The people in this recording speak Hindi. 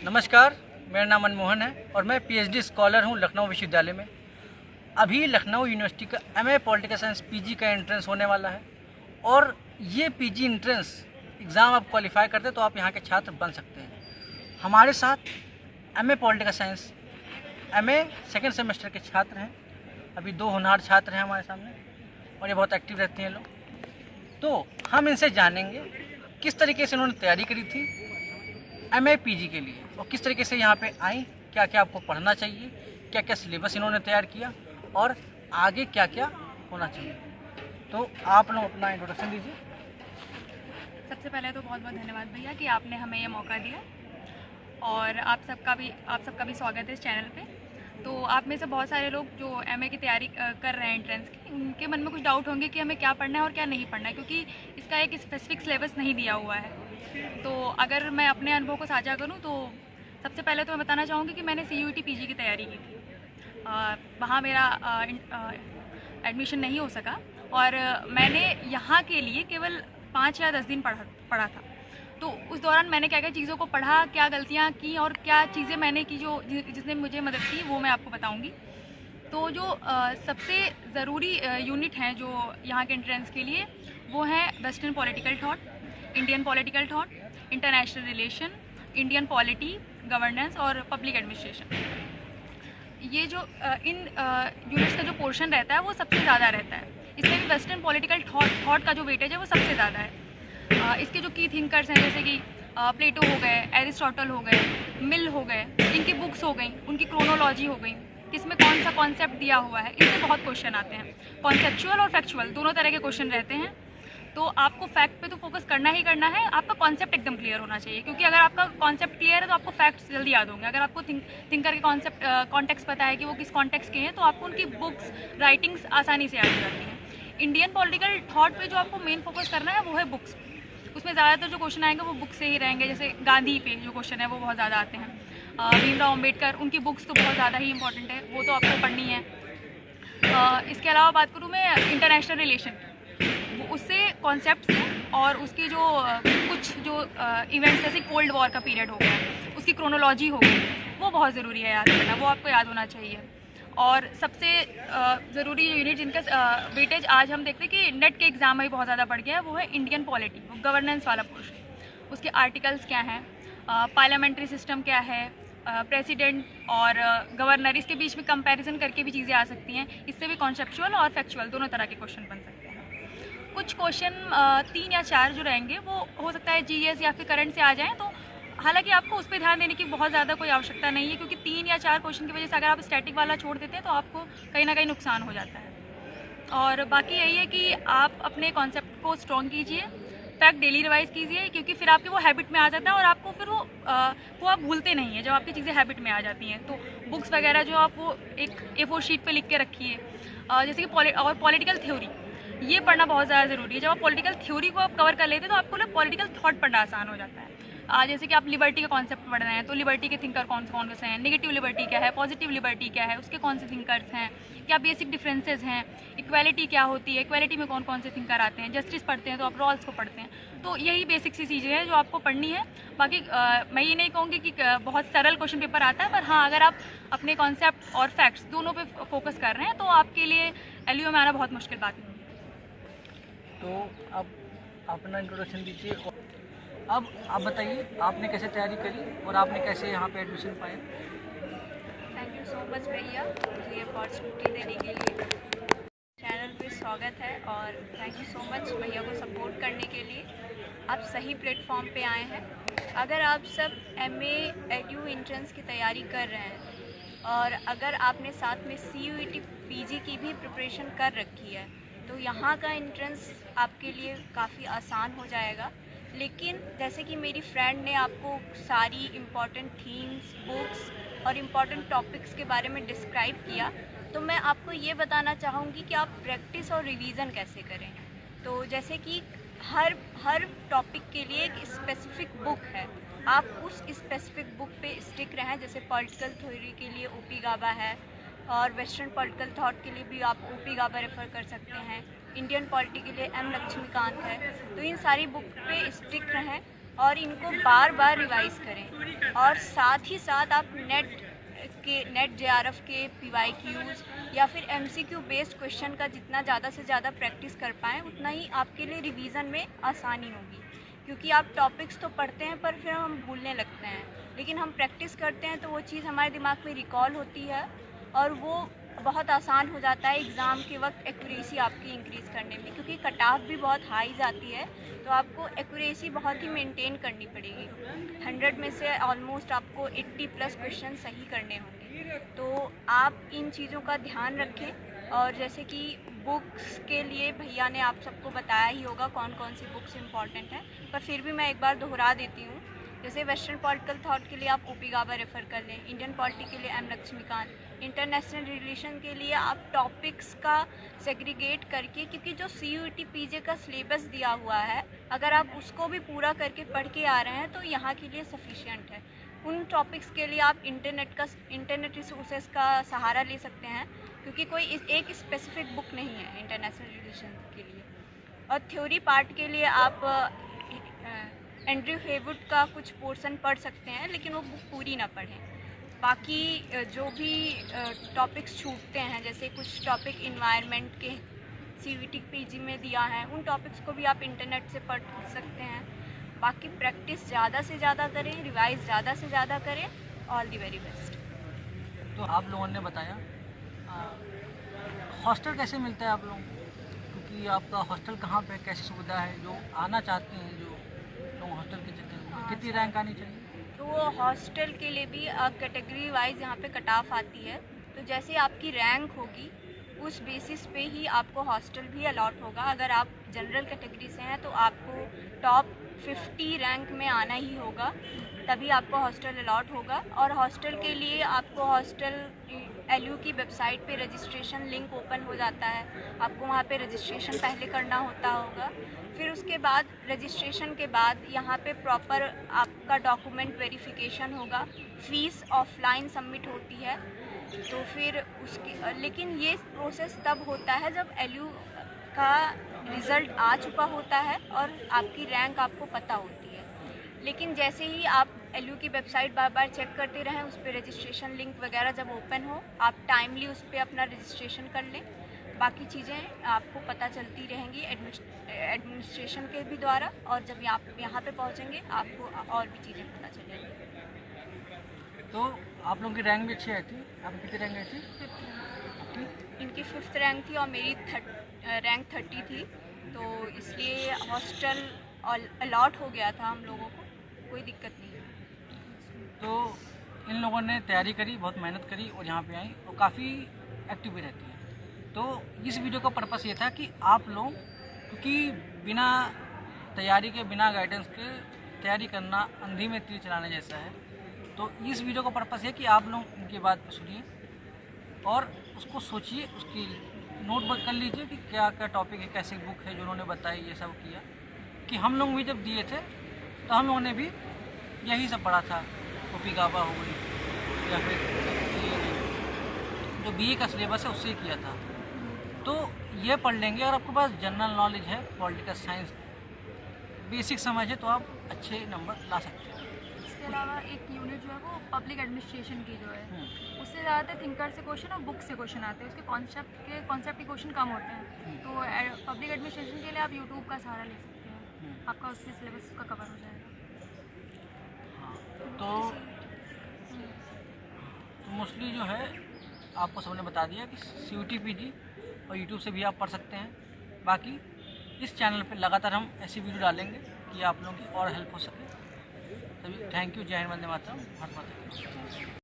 नमस्कार, मेरा नाम मनमोहन है और मैं पीएचडी स्कॉलर हूँ लखनऊ विश्वविद्यालय में। अभी लखनऊ यूनिवर्सिटी का एमए पॉलिटिकल साइंस पीजी का एंट्रेंस होने वाला है और ये पीजी एंट्रेंस एग्ज़ाम आप क्वालिफाई करते हैं तो आप यहाँ के छात्र बन सकते हैं। हमारे साथ MA political science MA second semester के छात्र हैं। अभी 2 होनहार छात्र हैं हमारे सामने और ये बहुत एक्टिव रहते हैं लोग। तो हम इनसे जानेंगे किस तरीके से उन्होंने तैयारी करी थी एमए पीजी के लिए और किस तरीके से यहाँ पे आई, क्या क्या आपको पढ़ना चाहिए, क्या क्या सिलेबस इन्होंने तैयार किया और आगे क्या क्या होना चाहिए। तो आप लोग अपना इंट्रोडक्शन दीजिए। सबसे पहले तो बहुत बहुत धन्यवाद भैया कि आपने हमें ये मौका दिया और आप सबका भी स्वागत है इस चैनल पे। तो आप में से बहुत सारे लोग जो एमए की तैयारी कर रहे हैं एंट्रेंस की, उनके मन में कुछ डाउट होंगे कि हमें क्या पढ़ना है और क्या नहीं पढ़ना है, क्योंकि इसका एक स्पेसिफिक सिलेबस नहीं दिया हुआ है। तो अगर मैं अपने अनुभव को साझा करूं तो सबसे पहले तो मैं बताना चाहूँगी कि मैंने CUET पीजी की तैयारी की थी। वहाँ मेरा एडमिशन नहीं हो सका और मैंने यहाँ के लिए केवल 5 या 10 दिन पढ़ा था। तो उस दौरान मैंने क्या क्या चीज़ों को पढ़ा, क्या गलतियाँ की और क्या चीज़ें मैंने की जिसने मुझे मदद की, वो मैं आपको बताऊँगी। तो जो सबसे ज़रूरी यूनिट हैं जो यहाँ के एंट्रेंस के लिए, वो हैं western political thought, Indian political thought, international relation, Indian polity, governance और पब्लिक एडमिनिस्ट्रेशन। ये जो इन यूनिट्स का जो पोर्शन रहता है वो सबसे ज़्यादा रहता है। इसमें भी वेस्टर्न पॉलिटिकल थॉट का जो वेटेज है वो सबसे ज़्यादा है। इसके जो की थिंकर्स हैं जैसे कि प्लेटो हो गए, एरिस्टोटल हो गए, मिल हो गए, इनकी बुक्स हो गई, उनकी क्रोनोलॉजी हो गई, किसमें कौन सा कॉन्सेप्ट दिया हुआ है, इससे बहुत क्वेश्चन आते हैं। कॉन्सेप्चुअल और फैक्चुअल दोनों तरह के क्वेश्चन रहते हैं। तो आपको फैक्ट पे तो फोकस करना ही करना है, आपका कॉन्सेप्ट एकदम क्लियर होना चाहिए, क्योंकि अगर आपका कॉन्सेप्ट क्लियर है तो आपको फैक्ट्स जल्दी याद होंगे। अगर आपको थिंकर के कॉन्सेप्ट कॉन्टेक्स्ट पता है कि वो किस कॉन्टेक्स्ट के हैं, तो आपको उनकी बुक्स राइटिंग्स आसानी से याद हो जाती हैं। इंडियन पॉलिटिकल थॉट पे जो आपको मेन फोकस करना है वो है बुक्स। उसमें ज़्यादातर जो क्वेश्चन आएंगे वो बुक से ही रहेंगे। जैसे गांधी पे जो क्वेश्चन है वो बहुत ज़्यादा आते हैं। भीमराव अम्बेडकर, उनकी बुक्स तो बहुत ज़्यादा ही इंपॉर्टेंट है, वो तो आपको पढ़नी है। इसके अलावा बात करूँ मैं इंटरनेशनल रिलेशन, उससे कॉन्सेप्ट से और उसकी जो कुछ जो इवेंट्स जैसे कोल्ड वॉर का पीरियड हो गया, उसकी क्रोनोलॉजी हो गई, वो बहुत ज़रूरी है याद करना, वो आपको याद होना चाहिए। और सबसे ज़रूरी यूनिट जिनका वेटेज आज हम देखते हैं कि नेट के एग्ज़ाम में भी बहुत ज़्यादा बढ़ गया है, वो है इंडियन पॉलिटी, वो गवर्नेंस वाला पोर्शन। उसके आर्टिकल्स क्या हैं, पार्लियामेंट्री सिस्टम क्या है, प्रेसिडेंट और गवर्नर, इसके बीच में कंपैरिजन करके भी चीज़ें आ सकती हैं। इससे भी कॉन्सेप्चुअल और फैक्चुअल दोनों तरह के क्वेश्चन बन सकते हैं। कुछ क्वेश्चन 3 या 4 जो रहेंगे वो हो सकता है GS या फिर करंट से आ जाएँ, तो हालांकि आपको उस पर ध्यान देने की बहुत ज़्यादा कोई आवश्यकता नहीं है, क्योंकि 3 या 4 क्वेश्चन की वजह से अगर आप स्टैटिक वाला छोड़ देते हैं तो आपको कहीं ना कहीं नुकसान हो जाता है। और बाकी यही है कि आप अपने कॉन्सेप्ट को स्ट्रॉन्ग कीजिए, फैक्ट डेली रिवाइज कीजिए, क्योंकि फिर आपके वो हैबिट में आ जाता है और आपको फिर वो आप भूलते नहीं हैं जब आपकी चीज़ें हैबिट में आ जाती हैं। तो बुक्स वगैरह जो आप वो एक A4 शीट पर लिख के रखिए। जैसे कि पॉलिटिकल थ्योरी, ये पढ़ना बहुत ज़्यादा ज़रूरी है। जब आप पॉलिटिकल थ्योरी को आप कवर कर लेते हैं तो आपको ना पॉलिटिकल थॉट पढ़ना आसान हो जाता है। जैसे कि आप लिबर्टी का कॉन्सेप्ट पढ़ रहे हैं, तो लिबर्टी के थिंकर कौन से हैं, नेगेटिव लिबर्टी क्या है, पॉजिटिव लिबर्टी क्या है, उसके कौन से थिंकर्स हैं, क्या बेसिक डिफरेंसेस हैं, इक्वालिटी क्या होती है, इक्वालिटी में कौन कौन से थिंकर आते हैं, जस्टिस पढ़ते हैं तो आप रॉल्स को पढ़ते हैं। तो यही बेसिक सी चीज़ें हैं जो आपको पढ़नी है। बाकी मैं ये नहीं कहूँगी कि बहुत सरल क्वेश्चन पेपर आता है, पर हाँ, अगर आप अपने कॉन्सेप्ट और फैक्ट्स दोनों पे फोकस कर रहे हैं तो आपके लिए LUA में आना बहुत मुश्किल बात नहीं है। तो अब अपना इंट्रोडक्शन दीजिए। अब आप बताइए आपने कैसे तैयारी करी और आपने कैसे यहाँ पे एडमिशन पाया। थैंक यू सो मच भैया, मुझे ये अपॉर्चुनिटी देने के लिए। चैनल पे स्वागत है और थैंक यू सो मच भैया को सपोर्ट करने के लिए। आप सही प्लेटफॉर्म पे आए हैं। अगर आप सब MA EDU एंट्रेंस की तैयारी कर रहे हैं और अगर आपने साथ में CUET PG की भी प्रिपरेशन कर रखी है, तो यहाँ का एंट्रेंस आपके लिए काफ़ी आसान हो जाएगा। लेकिन जैसे कि मेरी फ्रेंड ने आपको सारी इम्पॉर्टेंट थीम्स, बुक्स और इम्पॉर्टेंट टॉपिक्स के बारे में डिस्क्राइब किया, तो मैं आपको ये बताना चाहूँगी कि आप प्रैक्टिस और रिवीजन कैसे करें। तो जैसे कि हर टॉपिक के लिए एक स्पेसिफिक बुक है, आप उस स्पेसिफिक बुक पे स्टिक रहें। जैसे पॉलिटिकल थ्योरी के लिए OP गाबा है और वेस्टर्न पॉलिटिकल थॉट के लिए भी आप OP गाबा रेफ़र कर सकते हैं। इंडियन पॉलिटी के लिए M लक्ष्मीकांत है। तो इन सारी बुक पे स्टिक रहें और इनको बार बार रिवाइज़ करें। और साथ ही साथ आप नेट JRF के PYQs या फिर MCQ बेस्ड क्वेश्चन का जितना ज़्यादा से ज़्यादा प्रैक्टिस कर पाएँ उतना ही आपके लिए रिवीजन में आसानी होगी। क्योंकि आप टॉपिक्स तो पढ़ते हैं पर फिर हम भूलने लगते हैं, लेकिन हम प्रैक्टिस करते हैं तो वो चीज़ हमारे दिमाग में रिकॉल होती है और वो बहुत आसान हो जाता है एग्ज़ाम के वक्त एक्यूरेसी आपकी इंक्रीज़ करने में। क्योंकि कट ऑफ भी बहुत हाई जाती है तो आपको एक्यूरेसी बहुत ही मेंटेन करनी पड़ेगी। 100 में से ऑलमोस्ट आपको 80+ क्वेश्चन सही करने होंगे। तो आप इन चीज़ों का ध्यान रखें। और जैसे कि बुक्स के लिए भैया ने आप सबको बताया ही होगा कौन कौन सी बुक्स इंपॉर्टेंट हैं, पर फिर भी मैं एक बार दोहरा देती हूँ। जैसे वेस्टर्न पॉलिटिकल थॉट के लिए आप OP गाबा रेफ़र कर लें, इंडियन पॉलिटी के लिए M लक्ष्मीकांत, इंटरनेशनल रिलेशन के लिए आप टॉपिक्स का सेग्रीगेट करके, क्योंकि जो CUET PJ का सिलेबस दिया हुआ है अगर आप उसको भी पूरा करके पढ़ के आ रहे हैं तो यहाँ के लिए सफिशिएंट है। उन टॉपिक्स के लिए आप इंटरनेट रिसोर्सेज का सहारा ले सकते हैं, क्योंकि कोई एक स्पेसिफिक बुक नहीं है इंटरनेशनल रिलेशन के लिए। और थ्योरी पार्ट के लिए आप एंड्रयू हेवुड का कुछ पोर्शन पढ़ सकते हैं, लेकिन वो बुक पूरी ना पढ़ें। बाकी जो भी टॉपिक्स छूटते हैं, जैसे कुछ टॉपिक इन्वायरमेंट के CUET PG में दिया है, उन टॉपिक्स को भी आप इंटरनेट से पढ़ सकते हैं। बाकी प्रैक्टिस ज़्यादा से ज़्यादा करें, रिवाइज ज़्यादा से ज़्यादा करें। All the very best. तो आप लोगों ने बताया हॉस्टल कैसे मिलता है आप लोगों को, क्योंकि आपका हॉस्टल कहाँ पे, कैसी सुविधा है, जो आना चाहते हैं जो लोग हॉस्टल के चक्कर में, कितनी रैंक आनी चाहिए? तो हॉस्टल के लिए भी कैटेगरी वाइज यहाँ पे कट ऑफ आती है। तो जैसे आपकी रैंक होगी उस बेसिस पे ही आपको हॉस्टल भी अलॉट होगा। अगर आप जनरल कैटेगरी से हैं तो आपको टॉप 50 रैंक में आना ही होगा, तभी आपको हॉस्टल अलॉट होगा। और हॉस्टल के लिए आपको हॉस्टल LU की वेबसाइट पे रजिस्ट्रेशन लिंक ओपन हो जाता है, आपको वहाँ पे रजिस्ट्रेशन पहले करना होता होगा। फिर उसके बाद रजिस्ट्रेशन के बाद यहाँ पे प्रॉपर आपका डॉक्यूमेंट वेरिफिकेशन होगा, फ़ीस ऑफलाइन सबमिट होती है। तो फिर उसकी लेकिन ये प्रोसेस तब होता है जब LU का रिज़ल्ट आ चुका होता है और आपकी रैंक आपको पता होती है। लेकिन जैसे ही आप LU की वेबसाइट बार बार चेक करते रहें, उस पर रजिस्ट्रेशन लिंक वगैरह जब ओपन हो, आप टाइमली उस पर अपना रजिस्ट्रेशन कर लें। बाकी चीज़ें आपको पता चलती रहेंगी एडमिनिस्ट्रेशन के भी द्वारा, और जब यहाँ पे पहुँचेंगे आपको और भी चीज़ें पता चलेंगी। तो आप लोगों की रैंक भी अच्छी आई थी, आपकी कितनी रैंक आई थी? इनकी 5th रैंक थी और मेरी रैंक 30 थी, तो इसलिए हॉस्टल अलॉट हो गया था हम लोगों को, कोई दिक्कत नहीं है। तो इन लोगों ने तैयारी करी, बहुत मेहनत करी और यहाँ पे आई और काफ़ी एक्टिव भी रहती है। तो इस वीडियो का पर्पस ये था कि आप लोग, क्योंकि बिना तैयारी के, बिना गाइडेंस के तैयारी करना अंधी में तीर चलाने जैसा है। तो इस वीडियो का पर्पस है कि आप लोग उनकी बात सुनिए और उसको सोचिए, उसकी नोटबुक कर लीजिए कि क्या क्या टॉपिक है, कैसे बुक है जो उन्होंने बताई, ये सब किया। कि हम लोग भी जब दिए थे तो हम लोगों ने भी यही सब पढ़ा था, OP गाबा हो गई या फिर जो BA का सिलेबस है उससे किया था। तो ये पढ़ लेंगे और आपके पास जनरल नॉलेज है, पॉलिटिकल साइंस बेसिक समझ है, तो आप अच्छे नंबर ला सकते हैं। इसके अलावा एक यूनिट जो है वो पब्लिक एडमिनिस्ट्रेशन की जो है, उससे ज़्यादातर थिंकर से क्वेश्चन और बुक से क्वेश्चन आते हैं, उसके कॉन्सेप्ट के क्वेश्चन कम होते हैं। तो पब्लिक एडमिनिस्ट्रेशन के लिए आप यूट्यूब का सहारा ले सकते हैं, आपका उसके सिलेबस का कवर हो जाएगा। तो मोस्टली जो है आपको सबने बता दिया कि CUET PG और यूट्यूब से भी आप पढ़ सकते हैं। बाकी इस चैनल पे लगातार हम ऐसी वीडियो डालेंगे कि आप लोगों की और हेल्प हो सके। तभी थैंक यू। जय हिंद, वंदे मातरम, भारत माता की जय।